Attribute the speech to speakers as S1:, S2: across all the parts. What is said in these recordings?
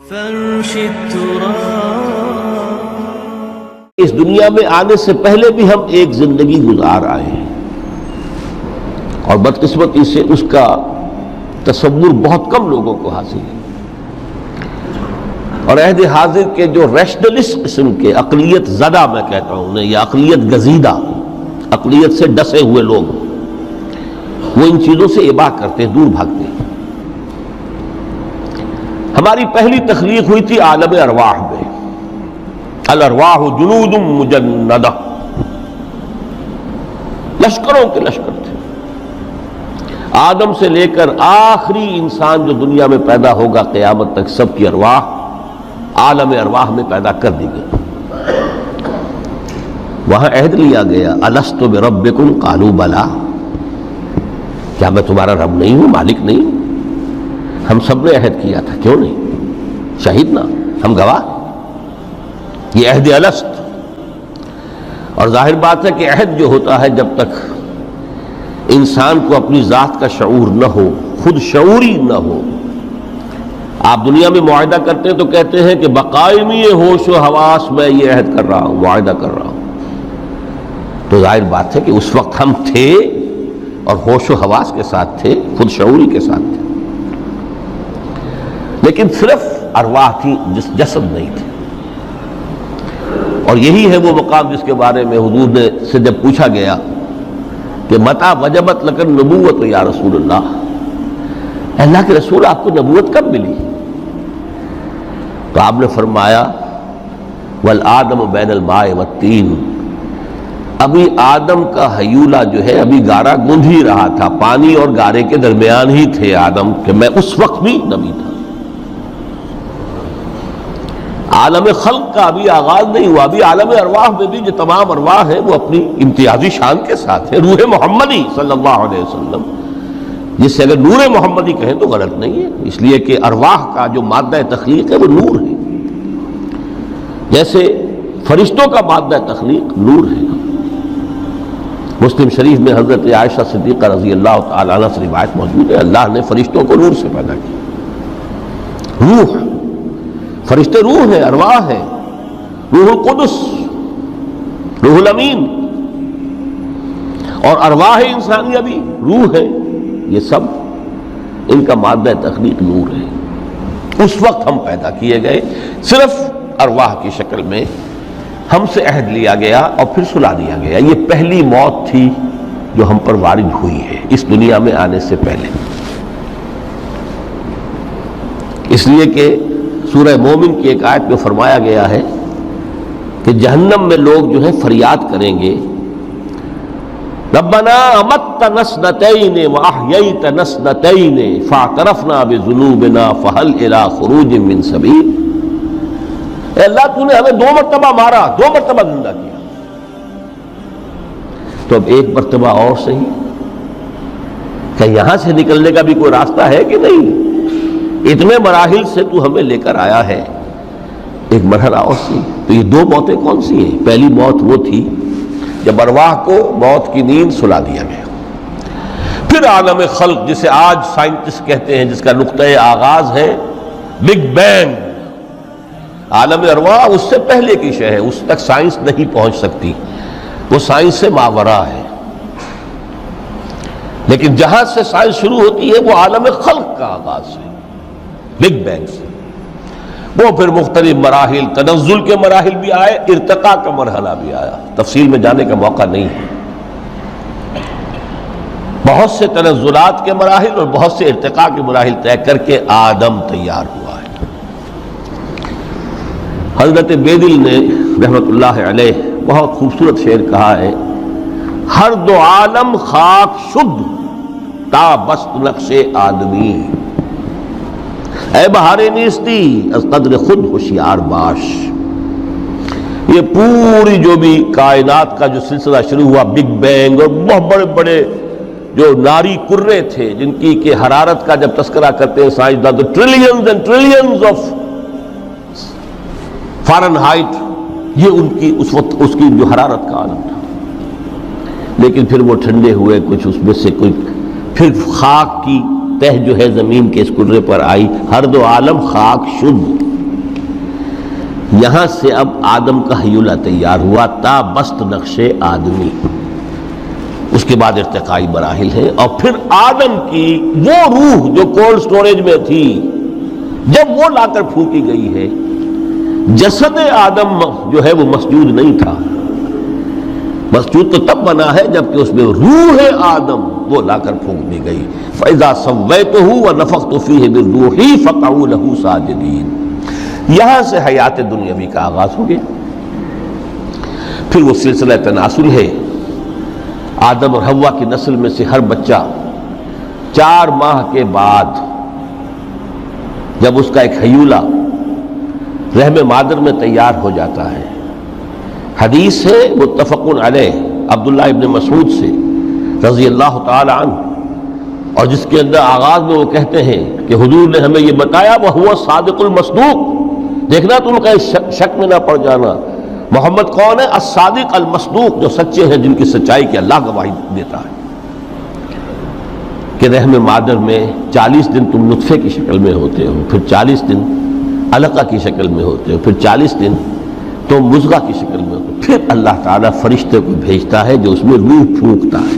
S1: فرش التراب.
S2: اس دنیا میں آنے سے پہلے بھی ہم ایک زندگی گزار آئے ہیں اور بدقسمتی سے اس کا تصور بہت کم لوگوں کو حاصل ہے. اور عہد حاضر کے جو ریشنلسٹ قسم کے عقلیت زدہ میں کہتا ہوں انہیں، یا عقلیت گزیدہ، عقلیت سے ڈسے ہوئے لوگ، وہ ان چیزوں سے اباع کرتے ہیں، دور بھاگتے ہیں. ہماری پہلی تخلیق ہوئی تھی عالم ارواح میں. الارواح جنود مجندہ، لشکروں کے لشکر تھے. آدم سے لے کر آخری انسان جو دنیا میں پیدا ہوگا قیامت تک، سب کی ارواح عالم ارواح میں پیدا کر دی گئی. وہاں عہد لیا گیا، الست بربکم قالوا بلی، کیا میں تمہارا رب نہیں ہوں، مالک نہیں ہوں؟ ہم سب نے عہد کیا تھا، کیوں نہیں؟ شہید نا، ہم گواہ. یہ عہد الست. اور ظاہر بات ہے کہ عہد جو ہوتا ہے جب تک انسان کو اپنی ذات کا شعور نہ ہو، خود شعوری نہ ہو. آپ دنیا میں معاہدہ کرتے ہیں تو کہتے ہیں کہ بقائمی ہوش و حواس میں یہ عہد کر رہا ہوں، معاہدہ کر رہا ہوں. تو ظاہر بات ہے کہ اس وقت ہم تھے اور ہوش و حواس کے ساتھ تھے، خود شعوری کے ساتھ تھے، لیکن صرف ارواح تھی، جسد نہیں تھے. اور یہی ہے وہ مقام جس کے بارے میں حضور نے سے جب پوچھا گیا کہ متى وجبت لک النبوۃ یا رسول اللہ، اللہ کے رسول آپ کو نبوت کب ملی؟ تو آپ نے فرمایا والآدم بین الماء والطین، ابھی آدم کا حیولہ جو ہے ابھی گارا گوندھ ہی رہا تھا، پانی اور گارے کے درمیان ہی تھے آدم، کہ میں اس وقت بھی نبی تھا. عالم خلق کا ابھی آغاز نہیں ہوا، ابھی عالم ارواح میں بھی جو تمام ارواح ہیں وہ اپنی امتیازی شان کے ساتھ ہیں. روح محمدی صلی اللہ علیہ وسلم، جس سے اگر نور محمدی کہیں تو غلط نہیں ہے، اس لیے کہ ارواح کا جو مادہ تخلیق ہے وہ نور ہے، جیسے فرشتوں کا مادہ تخلیق نور ہے. مسلم شریف میں حضرت عائشہ صدیقہ رضی اللہ تعالی عنہ سے روایت موجود ہے، اللہ نے فرشتوں کو نور سے پیدا کیا. روح، فرشتے روح ہیں، ارواح ہیں. روح القدس، روح الامین، اور ارواح انسانیہ بھی روح ہے. یہ سب ان کا مادہ تخلیق نور ہے. اس وقت ہم پیدا کیے گئے، صرف ارواح کی شکل میں ہم سے عہد لیا گیا اور پھر سلا دیا گیا. یہ پہلی موت تھی جو ہم پر وارد ہوئی ہے اس دنیا میں آنے سے پہلے. اس لیے کہ سورہ مومن کی ایک آیت میں فرمایا گیا ہے کہ جہنم میں لوگ جو ہیں فریاد کریں گے، ربنا امتنا اثنتین واحییتنا اثنتین فاعترفنا بذنوبنا فهل الى خروج من سبیل. اے اللہ تو نے ہمیں 2 مرتبہ مارا، 2 مرتبہ زندہ کیا، تو اب ایک مرتبہ اور صحیح، کہ یہاں سے نکلنے کا بھی کوئی راستہ ہے کہ نہیں؟ اتنے مراحل سے تو ہمیں لے کر آیا ہے، ایک مرحلہ اور سی. تو یہ 2 موتیں کون سی ہیں؟ پہلی موت وہ تھی جب ارواح کو موت کی نیند سلا دیا گیا. پھر عالم خلق، جسے آج سائنٹسٹ کہتے ہیں، جس کا نقطۂ آغاز ہے بگ بینگ. عالم ارواح اس سے پہلے کی شے ہے، اس تک سائنس نہیں پہنچ سکتی، وہ سائنس سے ماورا ہے. لیکن جہاں سے سائنس شروع ہوتی ہے وہ عالم خلق کا آغاز ہے، بگ بینگ سے. وہ پھر مختلف مراحل، تنزل کے مراحل بھی آئے، ارتقاء کا مرحلہ بھی آیا. تفصیل میں جانے کا موقع نہیں ہے. بہت سے تنزلات کے مراحل اور بہت سے ارتقاء کے مراحل طے کر کے آدم تیار ہوا ہے. حضرت بیدل نے رحمت اللہ علیہ بہت خوبصورت شعر کہا ہے، ہر دو عالم خاک شد تا بست نقش آدمی، اے بہار نیستی از قدر خود ہوشیار باش. یہ پوری جو بھی کائنات کا جو سلسلہ شروع ہوا، بگ بینگ، اور بہت بڑے بڑے جو ناری کرے تھے جن کی کہ حرارت کا جب تذکرہ کرتے ہیں سائنسداں تو trillions and trillions of foreign height, یہ ان کی اس وقت اس کی جو حرارت کا عالم تھا. لیکن پھر وہ ٹھنڈے ہوئے، کچھ اس میں سے کچھ پھر خاک کی تہ جو ہے زمین کے اس کرے پر آئی، ہر دو عالم خاک شد. یہاں سے اب آدم کا حیولہ تیار ہوا تا بست نقش آدمی، اس کے بعد ارتقائی مراحل ہیں، اور پھر آدم کی وہ روح جو کولڈ سٹوریج میں تھی جب وہ لا کر پھونکی گئی ہے، جسد آدم جو ہے وہ مسجود نہیں تھا، مسجود تو تب بنا ہے جبکہ اس میں روح آدم وہ لا کر پھونک دی گئی۔ فَإِذَا سَوَّيْتُهُ وَنَفَخْتُ فِيهِ مِن رُوحِي فَقَعُوا لَهُ سَاجِدِينَ۔ یہاں سے حیات دنیاوی کا آغاز ہو گیا۔ پھر وہ سلسلہ تناسل ہے، آدم اور حوا کی نسل میں سے ہر بچہ 4 ماہ کے بعد جب اس کا ایک حیولہ رحم مادر میں تیار ہو جاتا ہے، حدیث ہے متفق علیہ عبداللہ ابن مسعود سے رضی اللہ تعالی عنہ، اور جس کے اندر آغاز میں وہ کہتے ہیں کہ حضور نے ہمیں یہ بتایا وَهُوَ الصَّادِقُ الْمَصْدُوقُ، دیکھنا تم کہیں شک میں نہ پڑ جانا، محمد کون ہے؟ الصادق المصدوق، جو سچے ہیں جن کی سچائی کی اللہ گواہی دیتا ہے، کہ رحم مادر میں 40 دن تم نطفے کی شکل میں ہوتے ہو، پھر 40 دن علقہ کی شکل میں ہوتے ہو، پھر 40 دن تو مضغہ کی شکل میں ہوتے، پھر اللہ تعالیٰ فرشتے کو بھیجتا ہے جو اس میں روح پھونکتا ہے۔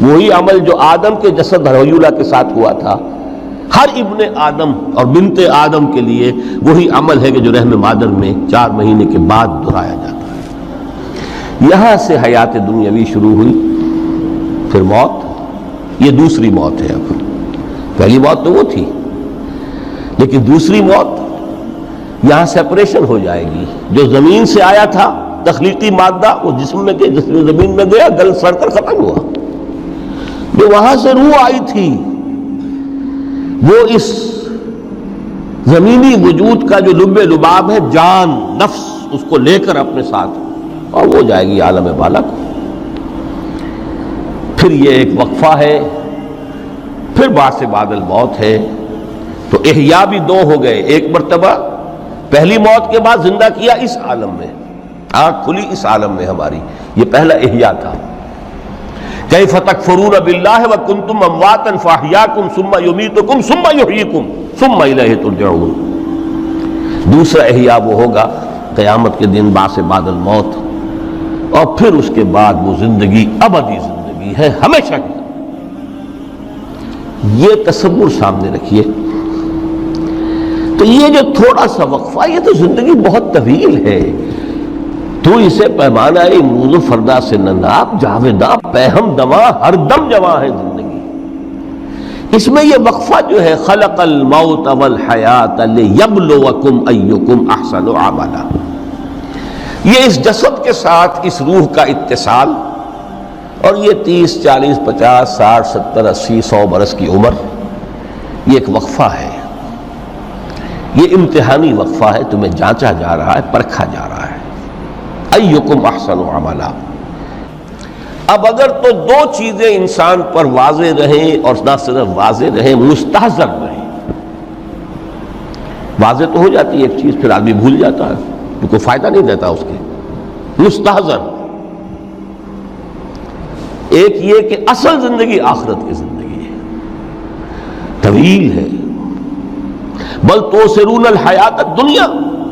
S2: وہی عمل جو آدم کے جسد حیولہ کے ساتھ ہوا تھا، ہر ابن آدم اور بنت آدم کے لیے وہی عمل ہے کہ جو رحم مادر میں 4 مہینے کے بعد دہرایا جاتا ہے۔ یہاں سے حیات دنیاوی شروع ہوئی، پھر موت، یہ دوسری موت ہے۔ اب پہلی موت تو وہ تھی، لیکن دوسری موت یہاں سیپریشن ہو جائے گی۔ جو زمین سے آیا تھا تخلیقی مادہ وہ جسم میں گیا، جسم زمین میں گیا، گل سڑ کر ختم ہوا۔ جو وہاں سے روح آئی تھی وہ اس زمینی وجود کا جو لب لباب ہے، جان نفس، اس کو لے کر اپنے ساتھ، اور وہ جائے گی عالم بالا کو۔ پھر یہ ایک وقفہ ہے، پھر بعد بعد الموت ہے۔ تو احیاء بھی 2 ہو گئے، ایک مرتبہ پہلی موت کے بعد زندہ کیا اس عالم میں، آنکھ کھلی اس عالم میں ہماری، یہ پہلا احیاء تھا۔ کیف تکفرون باللہ وکنتم امواتا فاحیاکم ثم یمیتکم ثم یحییکم ثم الیہ ترجعون۔ دوسرا احیاء وہ ہوگا قیامت کے دن بعد الموت، اور پھر اس کے بعد وہ زندگی ابدی زندگی ہے، ہمیشہ کی۔ یہ تصور سامنے رکھیے۔ تو یہ جو تھوڑا سا وقفہ، یہ تو زندگی بہت طویل ہے۔ تو اسے پیمانہ امروز و فردا سے نناب جاویداں پہم دماں ہر دم جواں ہے زندگی۔ اس میں یہ وقفہ جو ہے خلق الموت والحیات لیبلوکم ایکم احسن عملا، یہ اس جسد کے ساتھ اس روح کا اتصال، اور یہ 30 40 50 60 70 80 100 برس کی عمر، یہ ایک وقفہ ہے، یہ امتحانی وقفہ ہے، تمہیں جانچا جا رہا ہے، پرکھا جا رہا ہے۔ ایکم احسن عملا۔ اب اگر تو 2 چیزیں انسان پر واضح رہیں، اور نہ صرف واضح رہیں، مستحضر رہیں۔ واضح تو ہو جاتی ہے ایک چیز، پھر آدمی بھول جاتا ہے، تو کوئی فائدہ نہیں دیتا اس کے۔ مستحضر ایک یہ کہ اصل زندگی آخرت کی زندگی ہے، طویل ہے۔ بل توسرون الحیات الدنیا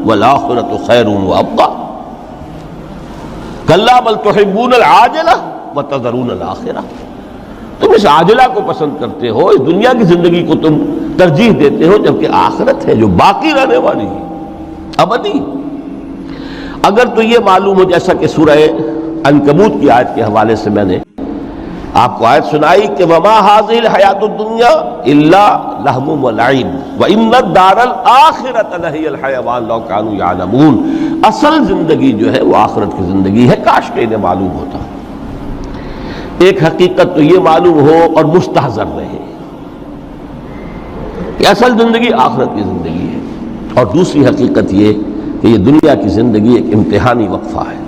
S2: والآخرۃ خیر وابقیٰ، کلا بل تحبون العاجلہ وتذرون الآخرہ، تم اس عاجلہ کو پسند کرتے ہو، اس دنیا کی زندگی کو تم ترجیح دیتے ہو، جبکہ آخرت ہے جو باقی رہنے والی ہے، ابدی۔ اگر تو یہ معلوم ہو، جیسا کہ سورہ عنکبوت کی آیت کے حوالے سے میں نے آپ کو آیت سنائی کہ وما هذه الحیات الدنیا الا لہو ولعب وان الدار الاخرۃ لہی الحیوان لو کانوا یعلمون، اصل زندگی جو ہے وہ آخرت کی زندگی ہے، کاش کہ انہیں معلوم ہوتا۔ ایک حقیقت تو یہ معلوم ہو اور مستحضر رہے کہ اصل زندگی آخرت کی زندگی ہے، اور دوسری حقیقت یہ کہ یہ دنیا کی زندگی ایک امتحانی وقفہ ہے۔